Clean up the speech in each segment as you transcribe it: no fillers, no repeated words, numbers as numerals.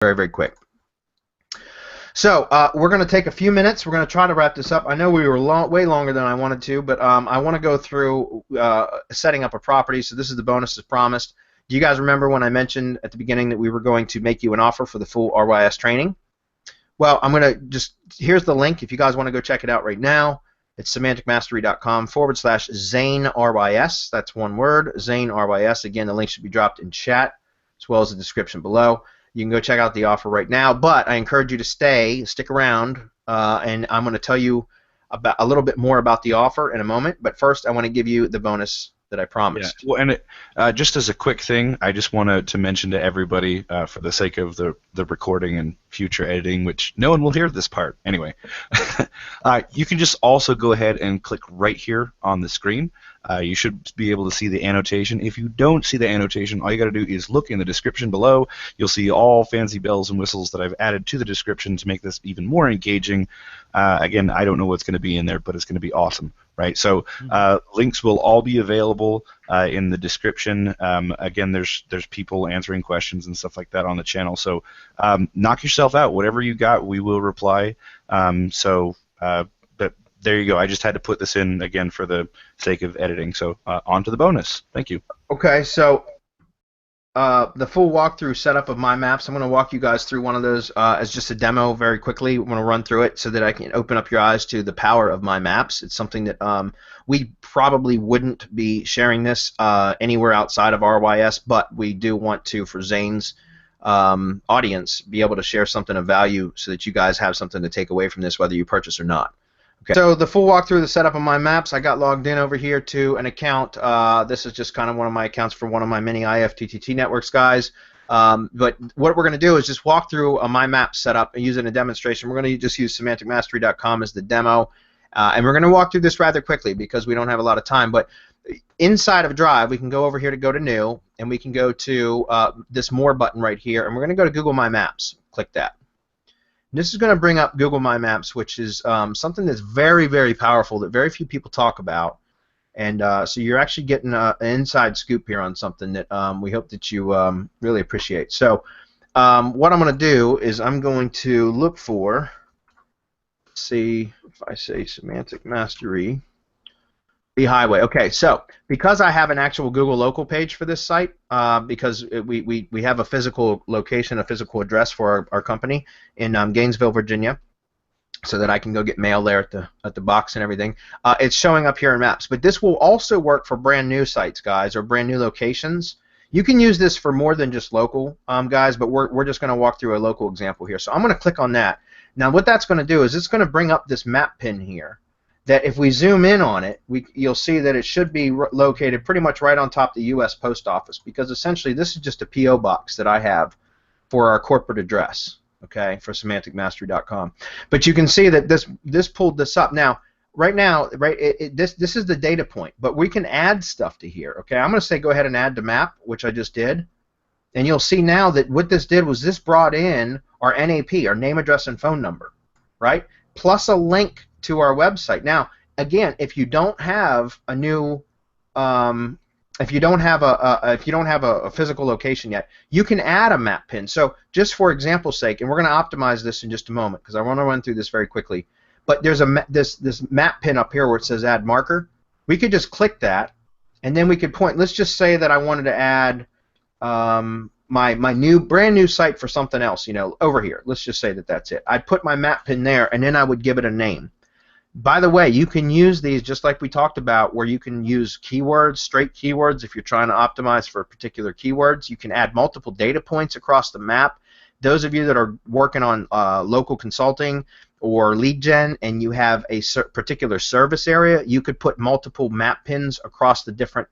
very, very quick. So we're going to take a few minutes. We're going to try to wrap this up. I know we were way longer than I wanted to, but I want to go through setting up a property. So this is the bonus as promised. Do you guys remember when I mentioned at the beginning that we were going to make you an offer for the full RYS training? Well, I'm going to just, here's the link if you guys want to go check it out right now. It's semanticmastery.com/ZaneRYS. That's one word, ZaneRYS. Again, the link should be dropped in chat as well as the description below. You can go check out the offer right now, but I encourage you to stick around, and I'm going to tell you about a little bit more about the offer in a moment. But first, I want to give you the bonus that I promised. Yeah. Well, and just as a quick thing, I just wanted to mention to everybody, for the sake of the recording and future editing, which no one will hear this part anyway, you can just also go ahead and click right here on the screen. You should be able to see the annotation. If you don't see the annotation, all you got to do is look in the description below. You'll see all fancy bells and whistles that I've added to the description to make this even more engaging. Again, I don't know what's going to be in there, but it's going to be awesome, right? So links will all be available in the description. Again, there's people answering questions and stuff like that on the channel. So knock yourself out. Whatever you got, we will reply. But there you go. I just had to put this in again for the sake of editing. So on to the bonus. Thank you. Okay, so the full walkthrough setup of my maps, I'm going to walk you guys through one of those as just a demo very quickly. I'm going to run through it so that I can open up your eyes to the power of my maps. It's something that we probably wouldn't be sharing this anywhere outside of RYS, but we do want to, for Zane's audience, be able to share something of value so that you guys have something to take away from this, whether you purchase or not. Okay. So the full walkthrough, the setup of my maps, I got logged in over here to an account. This is just kind of one of my accounts for one of my many IFTTT networks guys. But what we're going to do is just walk through my map setup and use it in a demonstration. We're going to just use semanticmastery.com as the demo. And we're going to walk through this rather quickly because we don't have a lot of time. But inside of Drive, we can go over here to go to New, and we can go to this More button right here, and we're going to go to Google My Maps. Click that. This is going to bring up Google My Maps, which is something that's very, very powerful that very few people talk about. And so you're actually getting an inside scoop here on something that we hope that you really appreciate. So what I'm going to do is I'm going to look for, let's see if I say Semantic Mastery. Highway. Okay, so because I have an actual Google local page for this site, because we have a physical location, a physical address for our company in Gainesville, Virginia, so that I can go get mail there at the box and everything. It's showing up here in Maps, but this will also work for brand new sites, guys, or brand new locations. You can use this for more than just local, guys, but we're just going to walk through a local example here. So I'm going to click on that. Now, what that's going to do is it's going to bring up this map pin here. That if we zoom in on it, you'll see that it should be located pretty much right on top of the U.S. Post Office, because essentially this is just a P.O. box that I have for our corporate address, okay, for semanticmastery.com. But you can see that this pulled this up. Now, right now, this is the data point, but we can add stuff to here, okay? I'm going to say go ahead and add to map, which I just did, and you'll see now that what this did was this brought in our NAP, our name, address, and phone number, right, plus a link to our website. Now, again, if you don't have a new, if you don't have a physical location yet, you can add a map pin. So, just for example's sake, and we're going to optimize this in just a moment because I want to run through this very quickly. But there's this map pin up here where it says Add Marker. We could just click that, and then we could point. Let's just say that I wanted to add my brand new site for something else. You know, over here. Let's just say that that's it. I'd put my map pin there, and then I would give it a name. By the way, you can use these just like we talked about, where you can use keywords, straight keywords, if you're trying to optimize for particular keywords. You can add multiple data points across the map. Those of you that are working on local consulting or lead gen and you have a particular service area, you could put multiple map pins across the different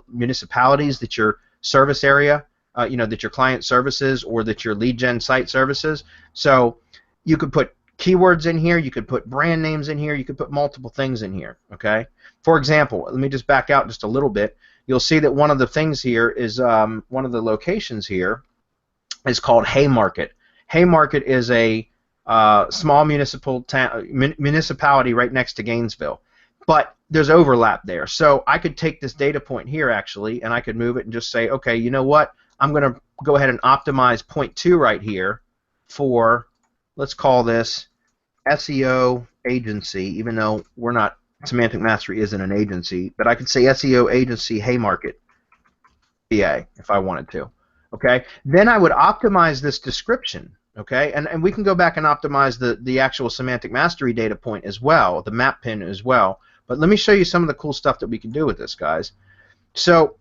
municipalities that your service area, that your client services or that your lead gen site services. So you could put keywords in here, you could put brand names in here, you could put multiple things in here, okay? For example, let me just back out just a little bit. You'll see that one of the things here is, one of the locations here is called Haymarket. Haymarket is a small municipality right next to Gainesville. But there's overlap there. So I could take this data point here, actually, and I could move it and just say, okay, you know what? I'm going to go ahead and optimize point 2 right here for, let's call this SEO agency, even though we're not, Semantic Mastery isn't an agency, but I could say SEO agency Haymarket VA if I wanted to. Okay, then I would optimize this description. Okay, and we can go back and optimize the actual Semantic Mastery data point as well, the map pin as well. But let me show you some of the cool stuff that we can do with this, guys. So,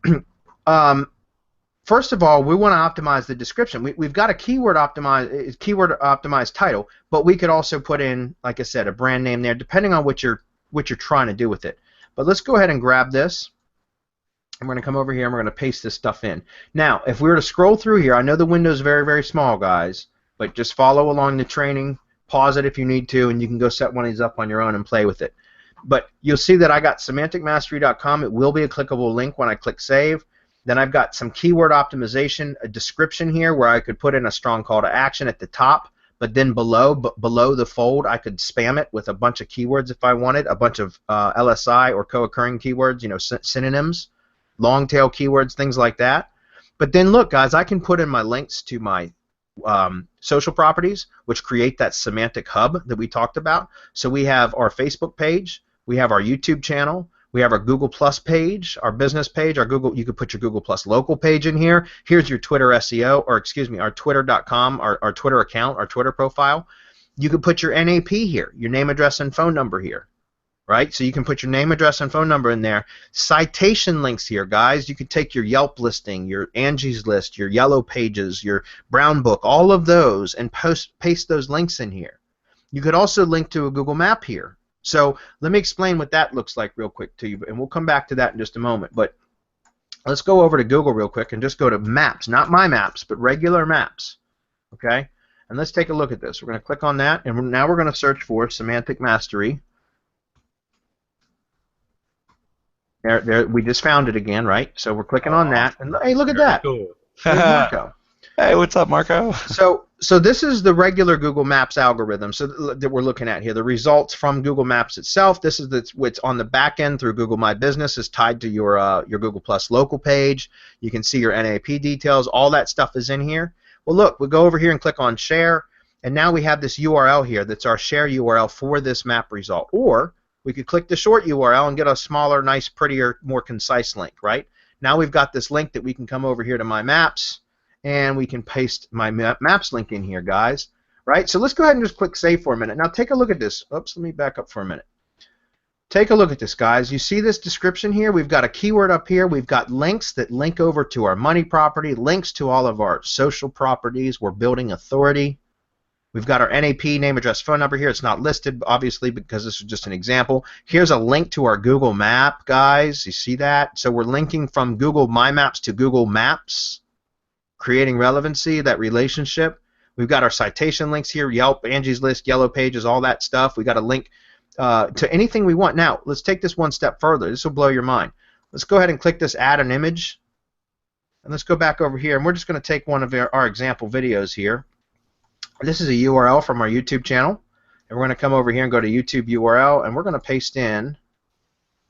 first of all, we want to optimize the description. We've got a keyword optimized title, but we could also put in, like I said, a brand name there, depending on what you're trying to do with it. But let's go ahead and grab this. I'm going to come over here and we're going to paste this stuff in. Now, if we were to scroll through here, I know the window's very, very small, guys, but just follow along the training, pause it if you need to, and you can go set one of these up on your own and play with it. But you'll see that I got semanticmastery.com. It will be a clickable link when I click save. Then I've got some keyword optimization, a description here where I could put in a strong call to action at the top, but then below the fold I could spam it with a bunch of keywords if I wanted, a bunch of LSI or co-occurring keywords, you know, synonyms, long tail keywords, things like that. But then look, guys, I can put in my links to my social properties, which create that semantic hub that we talked about. So we have our Facebook page, we have our YouTube channel, we have our Google Plus page, our business page, our Google. You could put your Google Plus local page in here. Here's your Twitter SEO, or excuse me, our Twitter.com, our Twitter account, our Twitter profile. You could put your NAP here, your name, address, and phone number here, right? So you can put your name, address, and phone number in there. Citation links here, guys. You could take your Yelp listing, your Angie's List, your Yellow Pages, your Brown Book, all of those, and paste those links in here. You could also link to a Google map here. So let me explain what that looks like real quick to you, and we'll come back to that in just a moment. But let's go over to Google real quick and just go to Maps, not My Maps, but regular Maps, okay? And let's take a look at this. We're going to click on that, and now we're going to search for Semantic Mastery. There, we just found it again, right? So we're clicking on that, and hey, look at that. Cool. There's Marco. Hey, what's up, Marco? So this is the regular Google Maps algorithm that we're looking at here. The results from Google Maps itself. This is what's on the back end through Google My Business is tied to your Google Plus local page. You can see your NAP details. All that stuff is in here. Well, look, we go over here and click on Share, and now we have this URL here that's our share URL for this map result. Or we could click the short URL and get a smaller, nice, prettier, more concise link, right? Now we've got this link that we can come over here to My Maps, and we can paste my Maps link in here, guys, right? So let's go ahead and just click Save for a minute. Now take a look at this. Oops, let me back up for a minute. Take a look at this, guys. You see this description here? We've got a keyword up here. We've got links that link over to our money property, links to all of our social properties. We're building authority. We've got our NAP, name, address, phone number here. It's not listed, obviously, because this is just an example. Here's a link to our Google Map, guys. You see that? So we're linking from Google My Maps to Google Maps, creating relevancy, that relationship. We've got our citation links here, Yelp, Angie's List, Yellow Pages, all that stuff. We've got a link to anything we want. Now, let's take this one step further. This will blow your mind. Let's go ahead and click this Add an Image. And let's go back over here, and we're just going to take one of our example videos here. This is a URL from our YouTube channel. And we're going to come over here and go to YouTube URL, and we're going to paste in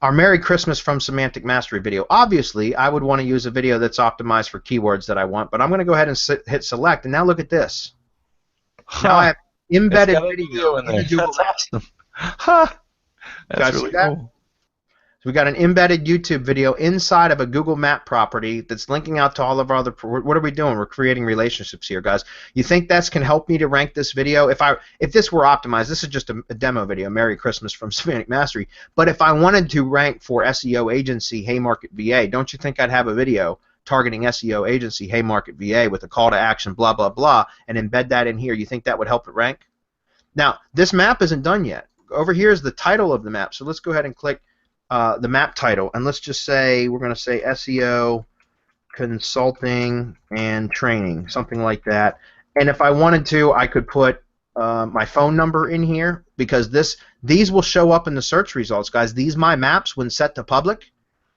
our Merry Christmas from Semantic Mastery video. Obviously, I would want to use a video that's optimized for keywords that I want, but I'm going to go ahead and hit select, and now look at this. Now I have embedded video in there. That's awesome. Huh. That's really cool. So we got an embedded YouTube video inside of a Google Map property that's linking out to all of our other. What are we doing? We're creating relationships here, guys. You think that's can help me to rank this video? If this were optimized, this is just a demo video. Merry Christmas from Semantic Mastery. But if I wanted to rank for SEO agency Haymarket VA, don't you think I'd have a video targeting SEO agency Haymarket VA with a call to action, blah blah blah, and embed that in here? You think that would help it rank? Now this map isn't done yet. Over here is the title of the map. So let's go ahead and click the map title, and let's just say we're going to say SEO consulting and training, something like that. And if I wanted to, I could put my phone number in here, because these will show up in the search results, guys. These My Maps, when set to public,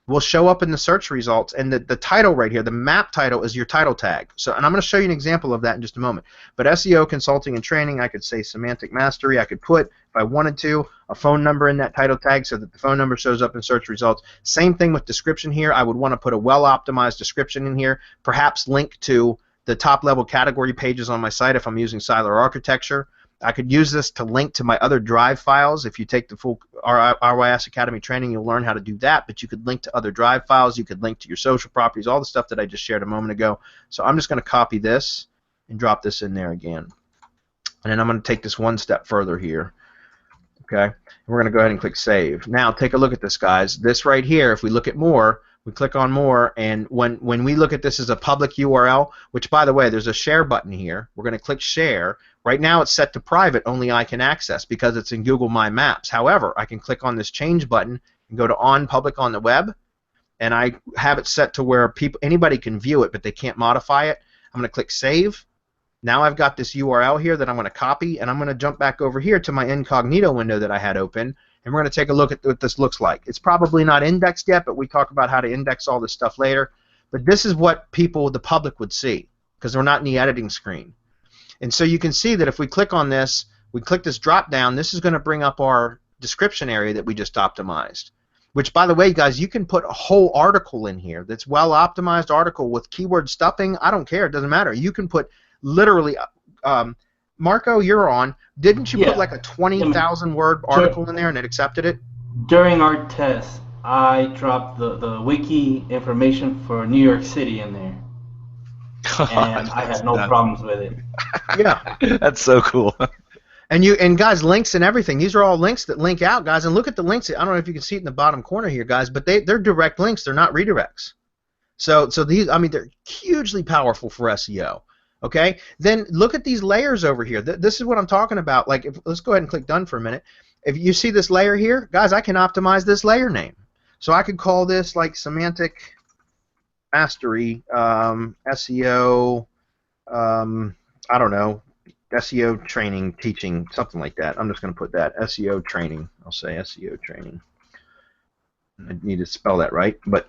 will show up in the search results, and the title right here, the map title, is your title tag. So, and I'm going to show you an example of that in just a moment. But SEO consulting and training, I could say Semantic Mastery. I could put, if I wanted to, a phone number in that title tag so that the phone number shows up in search results. Same thing with description here. I would want to put a well-optimized description in here, perhaps link to the top level category pages on my site if I'm using siloed architecture. I could use this to link to my other Drive files. If you take the full RYS Academy training, you'll learn how to do that, but you could link to other Drive files. You could link to your social properties, all the stuff that I just shared a moment ago. So I'm just going to copy this and drop this in there again. And then I'm going to take this one step further here. Okay, and we're going to go ahead and click Save. Now take a look at this, guys. This right here, if we look at more, we click on more, and when we look at this as a public URL, which, by the way, there's a share button here. We're going to click Share. Right now it's set to private, only I can access because it's in Google My Maps. However, I can click on this Change button and go to On Public on the Web, and I have it set to where anybody can view it, but they can't modify it. I'm going to click Save. Now I've got this URL here that I'm going to copy, and I'm going to jump back over here to my incognito window that I had open, and we're going to take a look at what this looks like. It's probably not indexed yet, but we talk about how to index all this stuff later. But this is what people, the public, would see because we're not in the editing screen. And so you can see that if we click on this, we click this drop down, this is going to bring up our description area that we just optimized. Which, by the way, guys, you can put a whole article in here that's well optimized article with keyword stuffing. I don't care. It doesn't matter. You can put literally, Marco, you're on. Didn't you put like a 20,000 word article in there and it accepted it? During our test, I dropped the wiki information for New York City in there. And I had no problems with it. Yeah. That's so cool. And guys, links and everything. These are all links that link out, guys. And look at the links. I don't know if you can see it in the bottom corner here, guys, but they're direct links. They're not redirects. So these, I mean, they're hugely powerful for SEO. Okay. Then look at these layers over here. This is what I'm talking about. Like, let's go ahead and click Done for a minute. If you see this layer here, guys, I can optimize this layer name. So I could call this like semantic mastery, SEO, I don't know, SEO training, teaching, something like that. I'm just going to put that, SEO training. I'll say SEO training. I need to spell that right, but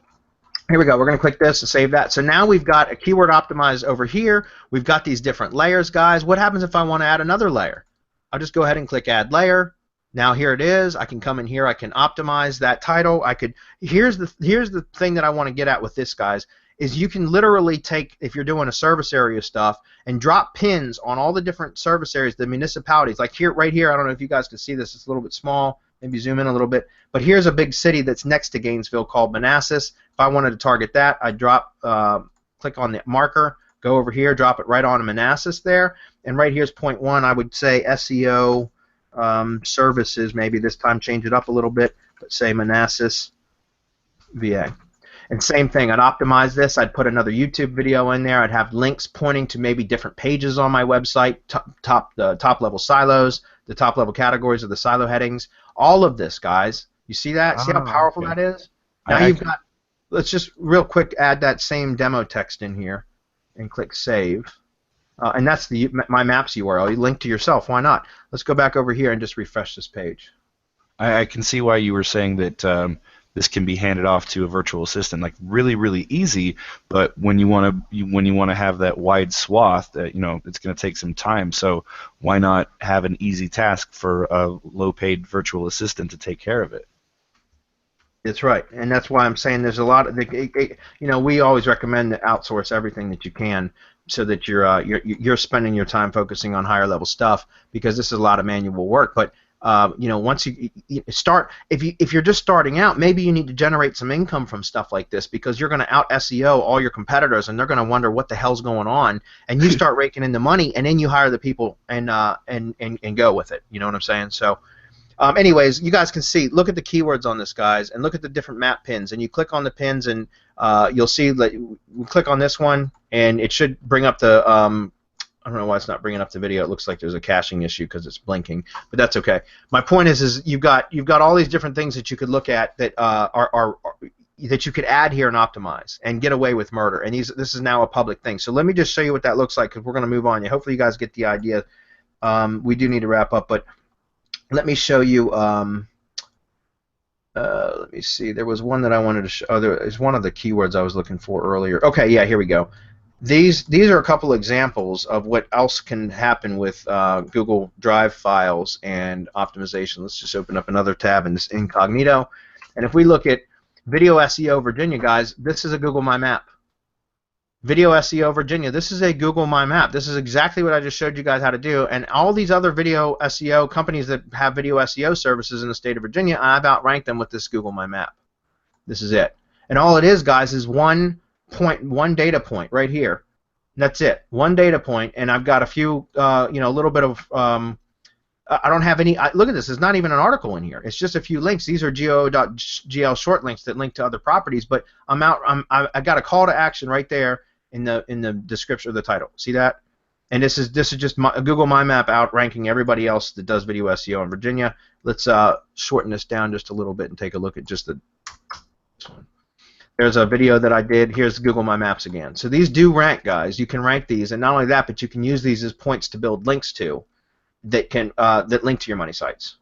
here we go. We're going to click this and save that. So now we've got a keyword optimized over here. We've got these different layers, guys. What happens if I want to add another layer? I'll just go ahead and click Add Layer. Now here it is. I can come in here. I can optimize that title. Here's the thing that I want to get at with this, guys, is you can literally take, if you're doing a service area stuff, and drop pins on all the different service areas, the municipalities. Like here, right here, I don't know if you guys can see this. It's a little bit small. Maybe zoom in a little bit. But here's a big city that's next to Gainesville called Manassas. If I wanted to target that, I'd click on the marker, go over here, drop it right on Manassas there. And right here's point 1. I would say SEO services, maybe this time change it up a little bit, but say Manassas, VA. And same thing, I'd optimize this. I'd put another YouTube video in there. I'd have links pointing to maybe different pages on my website, the top level silos, the top level categories of the silo headings. All of this, guys. You see that? See how powerful that is? Now you've got, let's just real quick add that same demo text in here and click Save. And that's the My Maps URL. You link to yourself. Why not? Let's go back over here and just refresh this page. I can see why you were saying that this can be handed off to a virtual assistant, like really, really easy. But when you want to have that wide swath, it's going to take some time. So why not have an easy task for a low-paid virtual assistant to take care of it? That's right, and that's why I'm saying there's a lot of we always recommend to outsource everything that you can, so that you're spending your time focusing on higher level stuff, because this is a lot of manual work. But once you start, if you're just starting out, maybe you need to generate some income from stuff like this, because you're going to out SEO all your competitors, and they're going to wonder what the hell's going on, and you start raking in the money, and then you hire the people and go with it. You know what I'm saying? So. Anyways, you guys can see, look at the keywords on this, guys, and look at the different map pins. And you click on the pins, and you'll see that we click on this one, and it should bring up the, I don't know why it's not bringing up the video. It looks like there's a caching issue because it's blinking, but that's okay. My point is you've got all these different things that you could look at that that you could add here and optimize and get away with murder. And this is now a public thing. So let me just show you what that looks like, because we're going to move on. Hopefully you guys get the idea. We do need to wrap up, but let me show you. Let me see. There was one that I wanted to show. Oh, there is one of the keywords I was looking for earlier. Okay, yeah, here we go. These are a couple examples of what else can happen with Google Drive files and optimization. Let's just open up another tab in this incognito, and if we look at Video SEO Virginia, guys, this is a Google My Map. Video SEO Virginia. This is a Google My Map. This is exactly what I just showed you guys how to do. And all these other video SEO companies that have video SEO services in the state of Virginia, I've outranked them with this Google My Map. This is it. And all it is, guys, is one data point right here. That's it. One data point, and I've got a few, a little bit of. I don't have any. Look at this. There's not even an article in here. It's just a few links. These are go.gl short links that link to other properties. But I got a call to action right there in the description of the title. See that? And this is just Google My Map outranking everybody else that does video SEO in Virginia. Let's shorten this down just a little bit and take a look at just this one. There's a video that I did. Here's Google My Maps again. So these do rank, guys. You can rank these, and not only that, but you can use these as points to build links to that link to your money sites.